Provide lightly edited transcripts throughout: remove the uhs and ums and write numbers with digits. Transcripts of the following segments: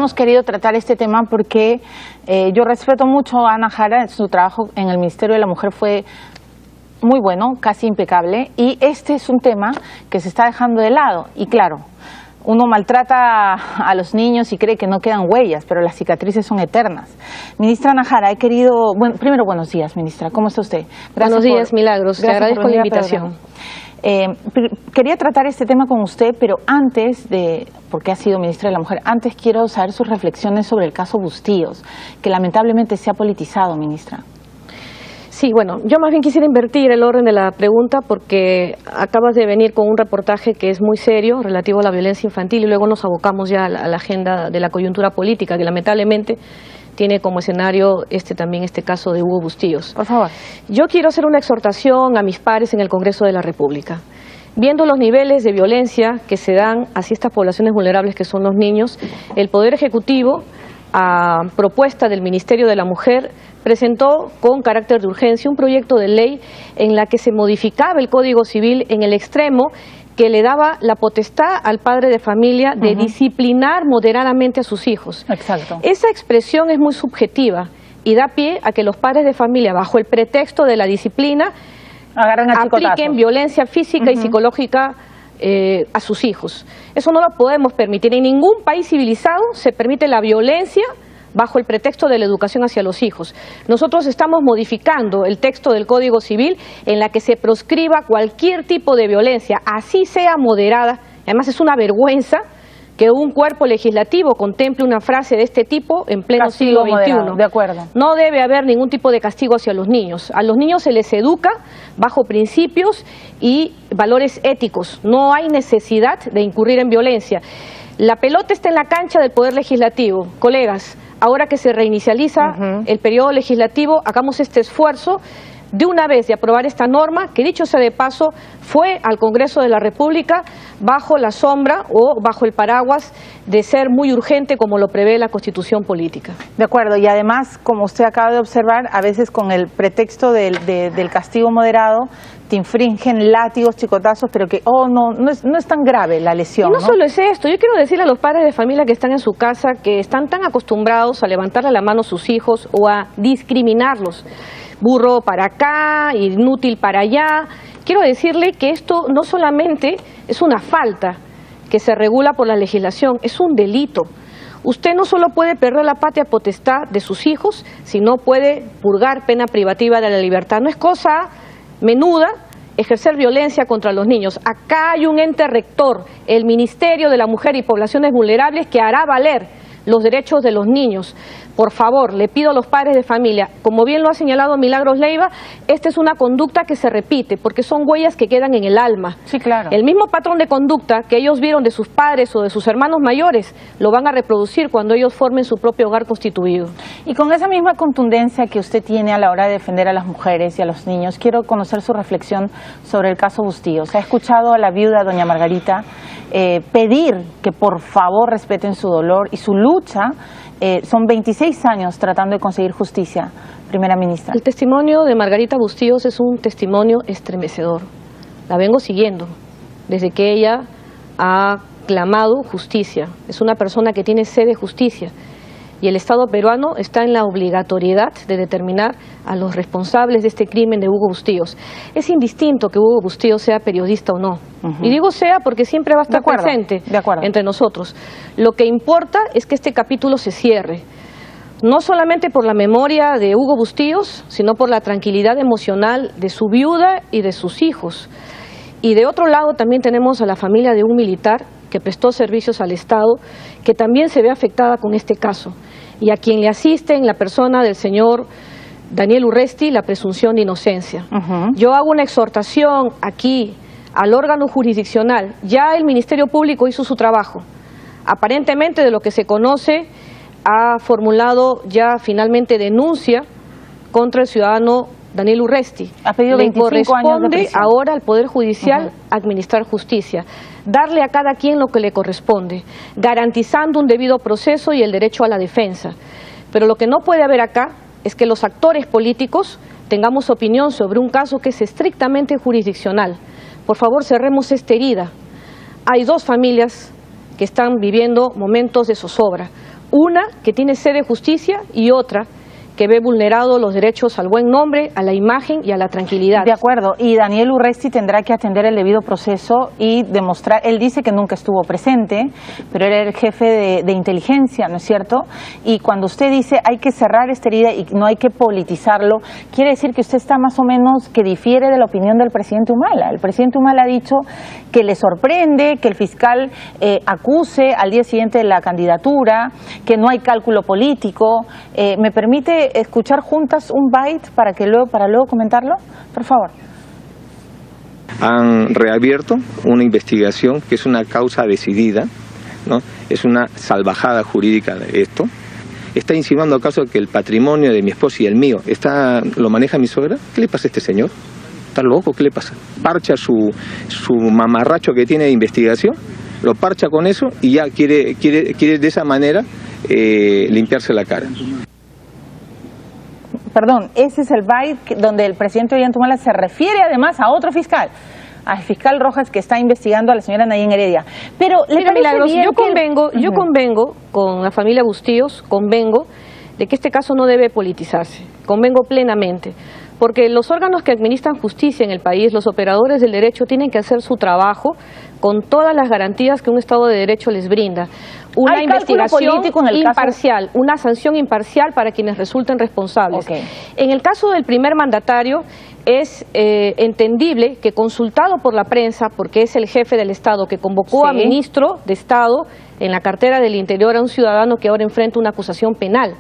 hemos querido tratar este tema porque yo respeto mucho a Ana Jara. Su trabajo en el Ministerio de la Mujer fue muy bueno, casi impecable, y este es un tema que se está dejando de lado. Y claro, uno maltrata a los niños y cree que no quedan huellas, pero las cicatrices son eternas. Ministra Ana Jara, he querido... Bueno, primero, buenos días, ministra. ¿Cómo está usted? Buenos días, Milagros. Te agradezco la invitación. Quería tratar este tema con usted, pero antes de, porque ha sido ministra de la Mujer, antes quiero saber sus reflexiones sobre el caso Bustíos, que lamentablemente se ha politizado, ministra. Sí, bueno, yo más bien quisiera invertir el orden de la pregunta porque acabas de venir con un reportaje que es muy serio relativo a la violencia infantil y luego nos abocamos ya a la agenda de la coyuntura política que lamentablemente tiene como escenario este caso de Hugo Bustíos. Por favor. Yo quiero hacer una exhortación a mis pares en el Congreso de la República. Viendo los niveles de violencia que se dan hacia estas poblaciones vulnerables que son los niños, el Poder Ejecutivo, a propuesta del Ministerio de la Mujer, presentó con carácter de urgencia un proyecto de ley en la que se modificaba el Código Civil en el extremo que le daba la potestad al padre de familia de disciplinar moderadamente a sus hijos. Exacto. Esa expresión es muy subjetiva y da pie a que los padres de familia, bajo el pretexto de la disciplina, apliquen violencia física y psicológica a sus hijos. Eso no lo podemos permitir. En ningún país civilizado se permite la violencia bajo el pretexto de la educación hacia los hijos. Nosotros estamos modificando el texto del Código Civil en la que se proscriba cualquier tipo de violencia, así sea moderada. Además es una vergüenza que un cuerpo legislativo contemple una frase de este tipo en pleno siglo XXI. De acuerdo. No debe haber ningún tipo de castigo hacia los niños. A los niños se les educa bajo principios y valores éticos. No hay necesidad de incurrir en violencia. La pelota está en la cancha del Poder Legislativo. Colegas, ahora que se reinicializa el periodo legislativo, hagamos este esfuerzo de una vez de aprobar esta norma, que dicho sea de paso, fue al Congreso de la República bajo la sombra o bajo el paraguas de ser muy urgente como lo prevé la Constitución Política. De acuerdo, y además, como usted acaba de observar, a veces con el pretexto del castigo moderado, te infringen látigos, chicotazos, pero que, no es tan grave la lesión. Y no solo es esto, yo quiero decirle a los padres de familia que están en su casa, que están tan acostumbrados a levantarle la mano a sus hijos o a discriminarlos, burro para acá, inútil para allá. Quiero decirle que esto no solamente es una falta que se regula por la legislación, es un delito. Usted no solo puede perder la patria potestad de sus hijos, sino puede purgar pena privativa de la libertad. No es cosa menuda ejercer violencia contra los niños. Acá hay un ente rector, el Ministerio de la Mujer y Poblaciones Vulnerables, que hará valer los derechos de los niños. Por favor, le pido a los padres de familia, como bien lo ha señalado Milagros Leiva, esta es una conducta que se repite, porque son huellas que quedan en el alma. Sí, claro. El mismo patrón de conducta que ellos vieron de sus padres o de sus hermanos mayores, lo van a reproducir cuando ellos formen su propio hogar constituido. Y con esa misma contundencia que usted tiene a la hora de defender a las mujeres y a los niños, quiero conocer su reflexión sobre el caso Bustíos. ¿Ha escuchado a la viuda, doña Margarita, pedir que por favor respeten su dolor y su lucha? Son 26 años tratando de conseguir justicia, primera ministra. El testimonio de Margarita Bustíos es un testimonio estremecedor. La vengo siguiendo desde que ella ha clamado justicia. Es una persona que tiene sed de justicia y el Estado peruano está en la obligatoriedad de determinar a los responsables de este crimen de Hugo Bustíos. Es indistinto que Hugo Bustíos sea periodista o no. Y digo sea porque siempre va a estar presente entre nosotros. Lo que importa es que este capítulo se cierre, no solamente por la memoria de Hugo Bustíos, sino por la tranquilidad emocional de su viuda y de sus hijos. Y de otro lado también tenemos a la familia de un militar que prestó servicios al Estado, que también se ve afectada con este caso, y a quien le asiste en la persona del señor Daniel Urresti la presunción de inocencia. Yo hago una exhortación aquí al órgano jurisdiccional. Ya el Ministerio Público hizo su trabajo. Aparentemente, de lo que se conoce, ha formulado ya finalmente denuncia contra el ciudadano Daniel Urresti. Ha pedido 25 años de prisión. Le corresponde ahora al Poder Judicial administrar justicia, darle a cada quien lo que le corresponde, garantizando un debido proceso y el derecho a la defensa. Pero lo que no puede haber acá es que los actores políticos tengamos opinión sobre un caso que es estrictamente jurisdiccional. Por favor, cerremos esta herida. Hay dos familias que están viviendo momentos de zozobra. Una que tiene sed de justicia y otra que ve vulnerados los derechos al buen nombre, a la imagen y a la tranquilidad. De acuerdo, y Daniel Urresti tendrá que atender el debido proceso y demostrar, él dice que nunca estuvo presente, pero era el jefe de inteligencia, ¿no es cierto? Y cuando usted dice hay que cerrar esta herida y no hay que politizarlo, quiere decir que usted está más o menos que difiere de la opinión del presidente Humala. El presidente Humala ha dicho que le sorprende que el fiscal acuse al día siguiente de la candidatura, que no hay cálculo político. ¿Me permite escuchar juntas un byte para luego comentarlo? Por favor. Han reabierto una investigación que es una causa decidida, ¿no? Es una salvajada jurídica de esto. Está insinuando acaso que el patrimonio de mi esposa y el mío lo maneja mi suegra. ¿Qué le pasa a este señor? ¿Está loco? ¿Qué le pasa? Parcha su mamarracho que tiene de investigación, lo parcha con eso y ya quiere de esa manera limpiarse la cara. Perdón, ese es el byte donde el presidente Ollanta Humala se refiere además a otro fiscal, al fiscal Rojas, que está investigando a la señora Nadine Heredia. Pero mira, Milagros, yo convengo con la familia Bustillos, convengo de que este caso no debe politizarse, convengo plenamente, porque los órganos que administran justicia en el país, los operadores del derecho, tienen que hacer su trabajo con todas las garantías que un Estado de Derecho les brinda. Una investigación imparcial, una sanción imparcial para quienes resulten responsables. Okay. En el caso del primer mandatario es entendible que, consultado por la prensa, porque es el jefe del Estado que convocó a ministro de Estado en la cartera del Interior a un ciudadano que ahora enfrenta una acusación penal,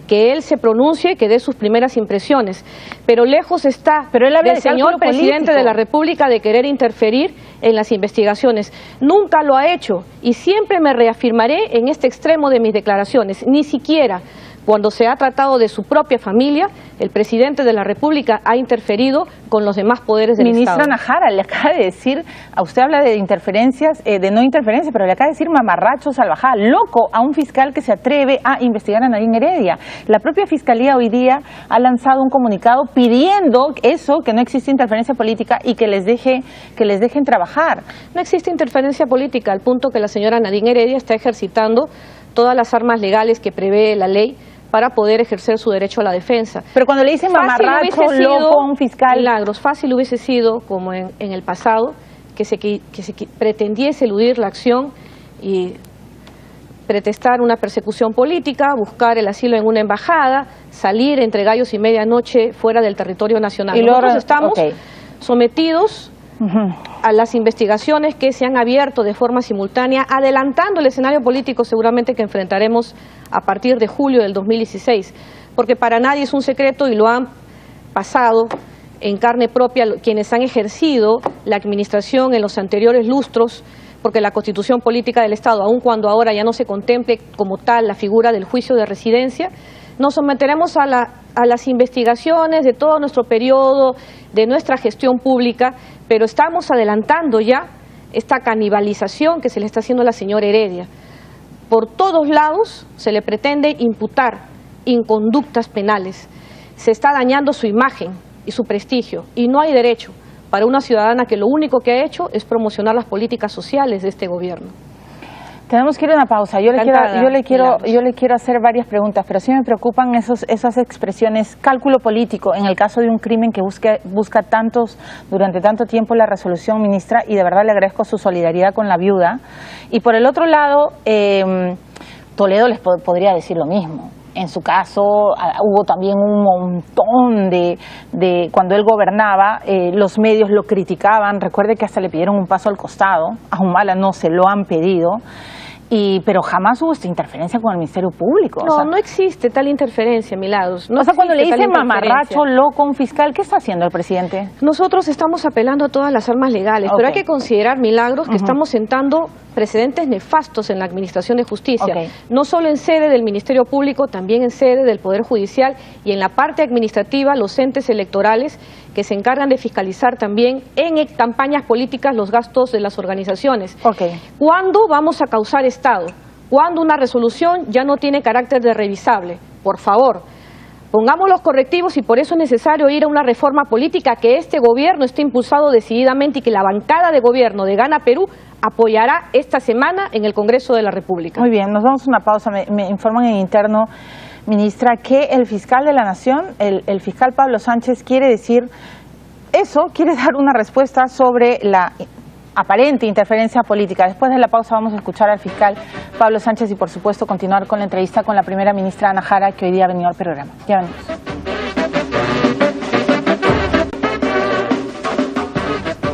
que él se pronuncie, que dé sus primeras impresiones. Pero lejos está del señor presidente de la República de querer interferir en las investigaciones. Nunca lo ha hecho y siempre me reafirmaré en este extremo de mis declaraciones. Ni siquiera cuando se ha tratado de su propia familia, el presidente de la República ha interferido con los demás poderes del Estado. Ministra Nájara, le acaba de decir, a usted habla de interferencias, de no interferencia, pero le acaba de decir mamarracho, salvajada, loco a un fiscal que se atreve a investigar a Nadine Heredia. La propia Fiscalía hoy día ha lanzado un comunicado pidiendo eso, que no existe interferencia política y que les dejen trabajar. No existe interferencia política, al punto que la señora Nadine Heredia está ejercitando todas las armas legales que prevé la ley para poder ejercer su derecho a la defensa. Pero cuando le dicen mamarracho, loco, un fiscal... Milagros, fácil hubiese sido, como en el pasado, que se pretendiese eludir la acción y pretextar una persecución política, buscar el asilo en una embajada, salir entre gallos y medianoche fuera del territorio nacional. Y nosotros estamos sometidos a las investigaciones que se han abierto de forma simultánea, adelantando el escenario político seguramente que enfrentaremos a partir de julio del 2016, porque para nadie es un secreto y lo han pasado en carne propia quienes han ejercido la administración en los anteriores lustros, porque la Constitución Política del Estado, aun cuando ahora ya no se contemple como tal la figura del juicio de residencia, nos someteremos a las investigaciones de todo nuestro periodo, de nuestra gestión pública, pero estamos adelantando ya esta canibalización que se le está haciendo a la señora Heredia. Por todos lados se le pretende imputar inconductas penales, se está dañando su imagen y su prestigio, y no hay derecho para una ciudadana que lo único que ha hecho es promocionar las políticas sociales de este gobierno. Tenemos que ir a una pausa. Yo le quiero hacer varias preguntas, pero sí me preocupan esas expresiones, cálculo político, en el caso de un crimen que busca durante tanto tiempo la resolución, ministra, y de verdad le agradezco su solidaridad con la viuda. Y por el otro lado, Toledo les podría decir lo mismo. En su caso, hubo también un montón de cuando él gobernaba, los medios lo criticaban. Recuerde que hasta le pidieron un paso al costado. A Humala no se lo han pedido. Pero jamás hubo esta interferencia con el Ministerio Público. No, no existe tal interferencia, Milagros. No, cuando le dicen mamarracho, loco, un fiscal, ¿qué está haciendo el presidente? Nosotros estamos apelando a todas las armas legales, pero hay que considerar, Milagros, que estamos sentando precedentes nefastos en la Administración de Justicia, no solo en sede del Ministerio Público, también en sede del Poder Judicial y en la parte administrativa, los entes electorales que se encargan de fiscalizar también en campañas políticas los gastos de las organizaciones. ¿Cuándo vamos a causar Estado? ¿Cuándo una resolución ya no tiene carácter de revisable? Por favor, Pongamos los correctivos y por eso es necesario ir a una reforma política que este gobierno esté impulsado decididamente y que la bancada de gobierno de Gana Perú apoyará esta semana en el Congreso de la República. Muy bien, nos vamos a una pausa. Me informan en interno, ministra, que el fiscal de la Nación, el fiscal Pablo Sánchez, quiere dar una respuesta sobre la aparente interferencia política. Después de la pausa vamos a escuchar al fiscal Pablo Sánchez y, por supuesto, continuar con la entrevista con la primera ministra Ana Jara, que hoy día ha venido al programa. Ya venimos.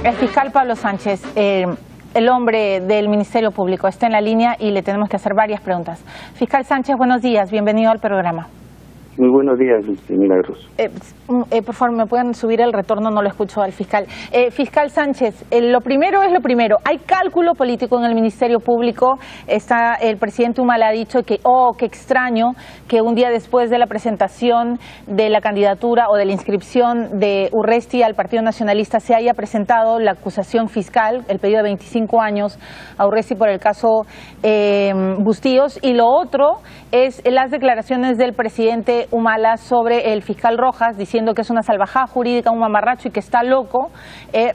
El fiscal Pablo Sánchez, el hombre del Ministerio Público, está en la línea y le tenemos que hacer varias preguntas. Fiscal Sánchez, buenos días, bienvenido al programa. Muy buenos días, Milagros. Por favor, ¿me pueden subir el retorno? No lo escucho al fiscal. Fiscal Sánchez, lo primero es lo primero. Hay cálculo político en el Ministerio Público. El presidente Humala ha dicho que, qué extraño que un día después de la presentación de la candidatura o de la inscripción de Urresti al Partido Nacionalista se haya presentado la acusación fiscal, el pedido de 25 años a Urresti por el caso Bustíos. Y lo otro es las declaraciones del presidente Humala sobre el fiscal Rojas, diciendo que es una salvajada jurídica, un mamarracho y que está loco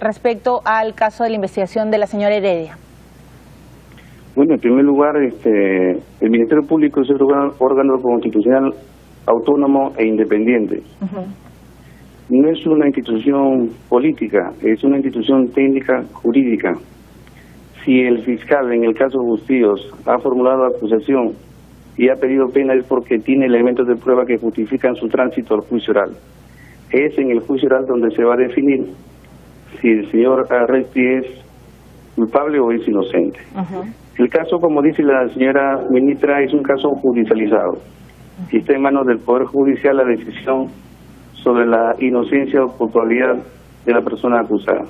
respecto al caso de la investigación de la señora Heredia. Bueno, en primer lugar, el Ministerio Público es un órgano constitucional autónomo e independiente. No es una institución política, es una institución técnica jurídica. Si el fiscal, en el caso Bustíos, ha formulado acusación y ha pedido pena es porque tiene elementos de prueba que justifican su tránsito al juicio oral. Es en el juicio oral donde se va a definir si el señor Urresti es culpable o es inocente. El caso, como dice la señora ministra, es un caso judicializado. Y está en manos del Poder Judicial la decisión sobre la inocencia o culpabilidad de la persona acusada.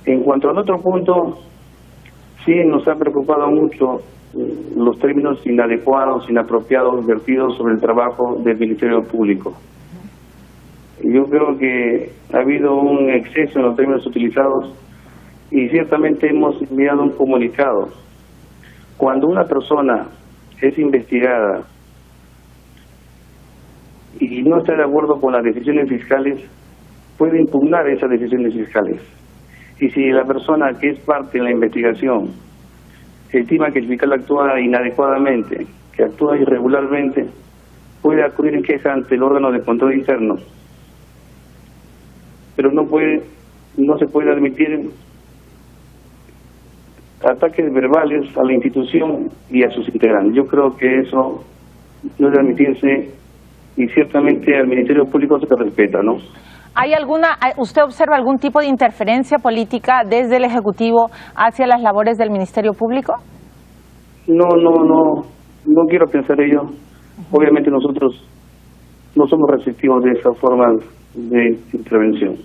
En cuanto al otro punto, sí nos ha preocupado mucho los términos inadecuados, inapropiados, vertidos sobre el trabajo del Ministerio Público. Yo creo que ha habido un exceso en los términos utilizados y ciertamente hemos enviado un comunicado. Cuando una persona es investigada y no está de acuerdo con las decisiones fiscales, puede impugnar esas decisiones fiscales. Y si la persona que es parte de la investigación estima que el fiscal actúa inadecuadamente, que actúa irregularmente, puede acudir en queja ante el órgano de control interno. Pero no se puede admitir ataques verbales a la institución y a sus integrantes. Yo creo que eso no debe admitirse y ciertamente al Ministerio Público se respeta, ¿no? ¿Usted observa algún tipo de interferencia política desde el Ejecutivo hacia las labores del Ministerio Público? No quiero pensar ello. Obviamente nosotros no somos receptivos de esa forma de intervención.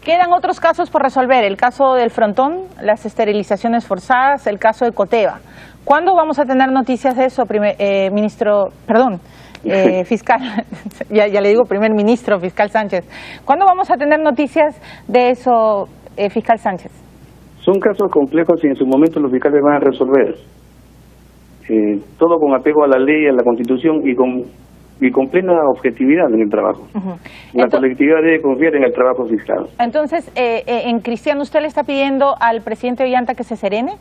Quedan otros casos por resolver, el caso del Frontón, las esterilizaciones forzadas, el caso de Coteva. ¿Cuándo vamos a tener noticias de eso, fiscal? ya le digo primer ministro, fiscal Sánchez. ¿Cuándo vamos a tener noticias de eso, fiscal Sánchez? Son casos complejos y en su momento los fiscales van a resolver. Todo con apego a la ley, a la Constitución y con plena objetividad en el trabajo. La colectividad debe confiar en el trabajo fiscal. Entonces, en Cristiano, ¿usted le está pidiendo al presidente Ollanta que se serene?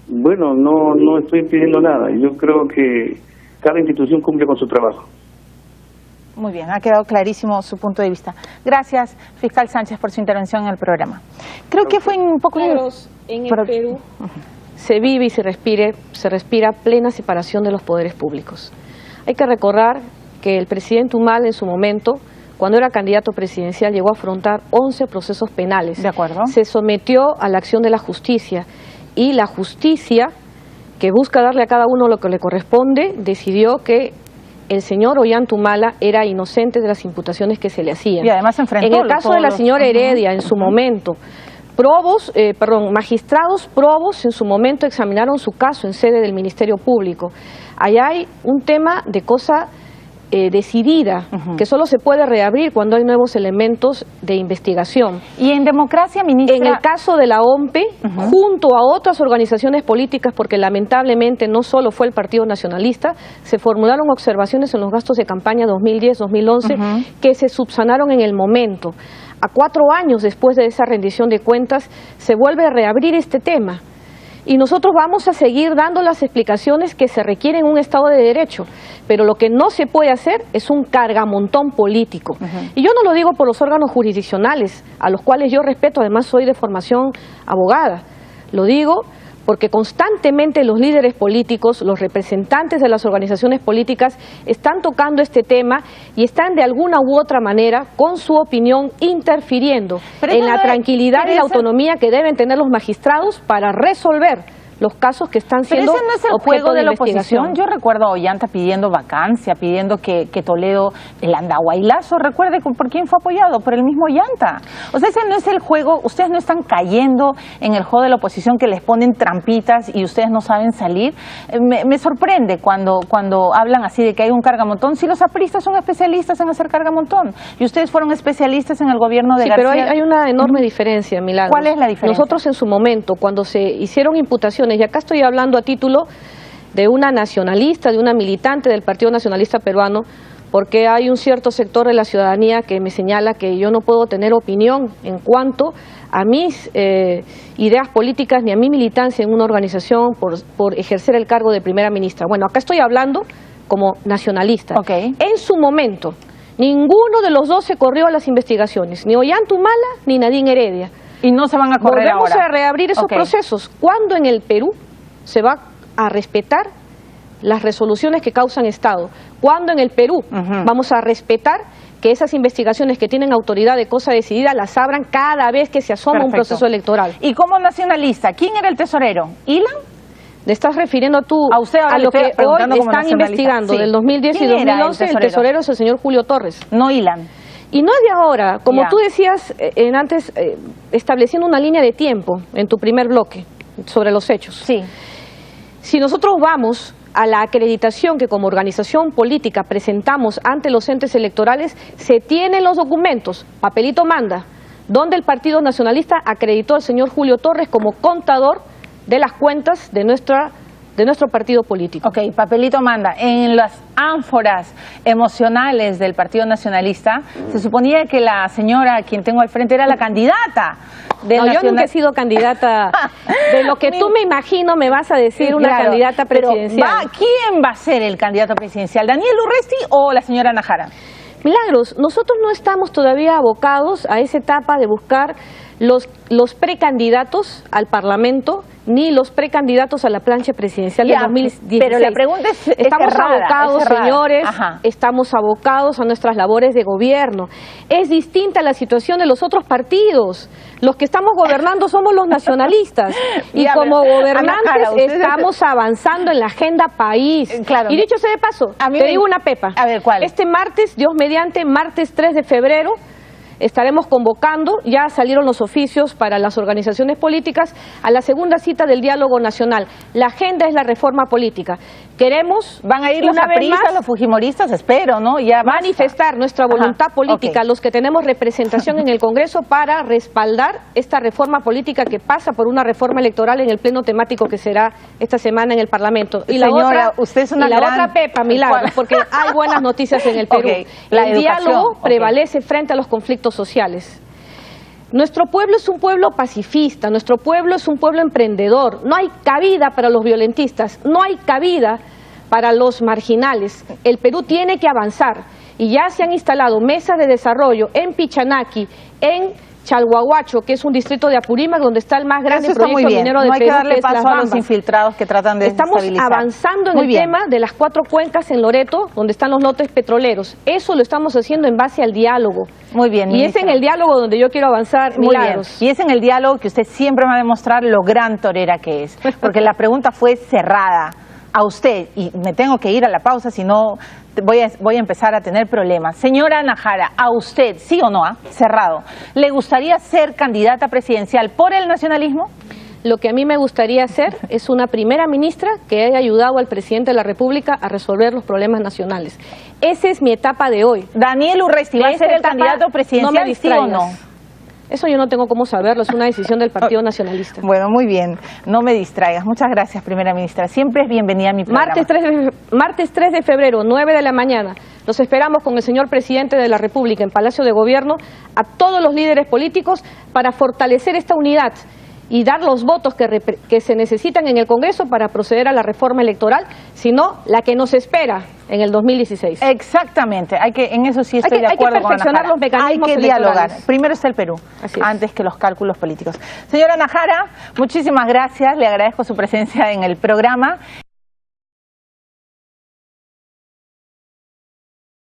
Bueno, no estoy pidiendo nada. Yo creo que cada institución cumple con su trabajo. Muy bien, ha quedado clarísimo su punto de vista. Gracias, fiscal Sánchez, por su intervención en el programa. Creo que fue un poco... En el Perú se vive y se respira plena separación de los poderes públicos. Hay que recordar que el presidente Humala en su momento, cuando era candidato presidencial, llegó a afrontar 11 procesos penales. De acuerdo. Se sometió a la acción de la justicia y la justicia, que busca darle a cada uno lo que le corresponde, decidió que el señor Ollanta Humala era inocente de las imputaciones que se le hacían. Y además enfrentó... En el caso de la señora Heredia, en su momento, magistrados probos en su momento examinaron su caso en sede del Ministerio Público. Allá hay un tema de cosa decidida, que solo se puede reabrir cuando hay nuevos elementos de investigación. Y en democracia, ministra... En el caso de la OMPE, junto a otras organizaciones políticas, porque lamentablemente no solo fue el Partido Nacionalista, se formularon observaciones en los gastos de campaña 2010-2011 que se subsanaron en el momento. A 4 años después de esa rendición de cuentas, se vuelve a reabrir este tema. Y nosotros vamos a seguir dando las explicaciones que se requieren en un Estado de Derecho, pero lo que no se puede hacer es un cargamontón político. Y yo no lo digo por los órganos jurisdiccionales, a los cuales yo respeto, además soy de formación abogada. Lo digo porque constantemente los líderes políticos, los representantes de las organizaciones políticas están tocando este tema y están de alguna u otra manera, con su opinión, interfiriendo en la tranquilidad y la autonomía que deben tener los magistrados para resolver los casos que están siendo Pero ese no es el juego de la oposición. Yo recuerdo a Ollanta pidiendo vacancia, pidiendo que Toledo, el Andahuaylazo, recuerde por quién fue apoyado, por el mismo Ollanta. O sea, ese no es el juego, ustedes no están cayendo en el juego de la oposición que les ponen trampitas y ustedes no saben salir. Me sorprende cuando hablan así de que hay un cargamontón, si los apristas son especialistas en hacer cargamontón y ustedes fueron especialistas en el gobierno de García. Pero hay una enorme diferencia, Milagros. ¿Cuál es la diferencia? Nosotros en su momento, cuando se hicieron imputaciones, y acá estoy hablando a título de una nacionalista, de una militante del Partido Nacionalista Peruano, porque hay un cierto sector de la ciudadanía que me señala que yo no puedo tener opinión en cuanto a mis ideas políticas ni a mi militancia en una organización por ejercer el cargo de primera ministra. Bueno, acá estoy hablando como nacionalista. En su momento, ninguno de los dos se corrió a las investigaciones, ni Ollanta Humala ni Nadine Heredia. Y no se van a correr ahora. Volvemos a reabrir esos procesos. ¿Cuándo en el Perú se va a respetar las resoluciones que causan Estado? ¿Cuándo en el Perú vamos a respetar que esas investigaciones que tienen autoridad de cosa decidida las abran cada vez que se asoma un proceso electoral? Y como nacionalista, ¿quién era el tesorero? ¿Ilan? ¿Le estás refiriendo tú a lo que hoy están investigando del 2010 y 2011? El tesorero es el señor Julio Torres. No Ilan. Y no es de ahora, como tú decías antes, estableciendo una línea de tiempo en tu primer bloque sobre los hechos. Sí. Si nosotros vamos a la acreditación que como organización política presentamos ante los entes electorales, se tienen los documentos, papelito manda, donde el Partido Nacionalista acreditó al señor Julio Torres como contador de las cuentas de nuestro partido político. Ok, papelito manda. En las ánforas emocionales del Partido Nacionalista, se suponía que la señora a quien tengo al frente era la candidata. Yo nunca he sido candidata. De lo que tú me imagino me vas a decir una candidata presidencial. ¿Quién va a ser el candidato presidencial? ¿Daniel Urresti o la señora Nájara? Milagros, nosotros no estamos todavía abocados a esa etapa de buscar los precandidatos al Parlamento ni los precandidatos a la plancha presidencial de 2016. Pero la pregunta es estamos abocados, señores, Ajá. estamos abocados a nuestras labores de gobierno. Es distinta la situación de los otros partidos. Los que estamos gobernando somos los nacionalistas y como gobernantes estamos avanzando en la agenda país. Claro. Y dicho sea de paso, te digo una pepa. A ver, ¿cuál? Este martes, Dios mediante, martes 3 de febrero, estaremos convocando, ya salieron los oficios para las organizaciones políticas, a la segunda cita del diálogo nacional. La agenda es la reforma política. Queremos, van a ir los apristas, los fujimoristas, espero, ¿no? Ya manifestar nuestra voluntad política, los que tenemos representación en el Congreso, para respaldar esta reforma política que pasa por una reforma electoral en el pleno temático que será esta semana en el Parlamento. Y señora, usted es una otra pepa, Milagros, porque hay buenas noticias en el Perú. El diálogo prevalece frente a los conflictos sociales. Nuestro pueblo es un pueblo pacifista, nuestro pueblo es un pueblo emprendedor. No hay cabida para los violentistas, no hay cabida para los marginales. El Perú tiene que avanzar y ya se han instalado mesas de desarrollo en Pichanaki, en Chalhuahuacho, que es un distrito de Apurímac, donde está el más grande proyecto minero de Perú. No hay que darle paso a los infiltrados que tratan de desestabilizar. Estamos avanzando en el tema de las 4 cuencas en Loreto, donde están los lotes petroleros. Eso lo estamos haciendo en base al diálogo. Muy bien, y es en el diálogo donde yo quiero avanzar, Milagros. Y es en el diálogo que usted siempre va a demostrar lo gran torera que es. Porque la pregunta fue cerrada a usted, y me tengo que ir a la pausa, si no voy a empezar a tener problemas. Señora Nájara, a usted, ¿sí o no? Cerrado. ¿Le gustaría ser candidata presidencial por el nacionalismo? Lo que a mí me gustaría hacer es una primera ministra que haya ayudado al presidente de la República a resolver los problemas nacionales. Esa es mi etapa de hoy. Daniel Urresti va a ser el candidato presidencial, no me ¿sí o no? Eso yo no tengo cómo saberlo, es una decisión del Partido Nacionalista. Bueno, muy bien, no me distraigas. Muchas gracias, primera ministra. Siempre es bienvenida a mi programa. Martes 3 de febrero, 9 de la mañana. Los esperamos con el señor presidente de la República en Palacio de Gobierno, a todos los líderes políticos, para fortalecer esta unidad y dar los votos que se necesitan en el Congreso para proceder a la reforma electoral, sino la que nos espera en el 2016. Exactamente, en eso sí estoy de acuerdo con Ana Jara. Los mecanismos hay que dialogar. Primero está el Perú, antes que los cálculos políticos. Señora Ana Jara, muchísimas gracias, le agradezco su presencia en el programa.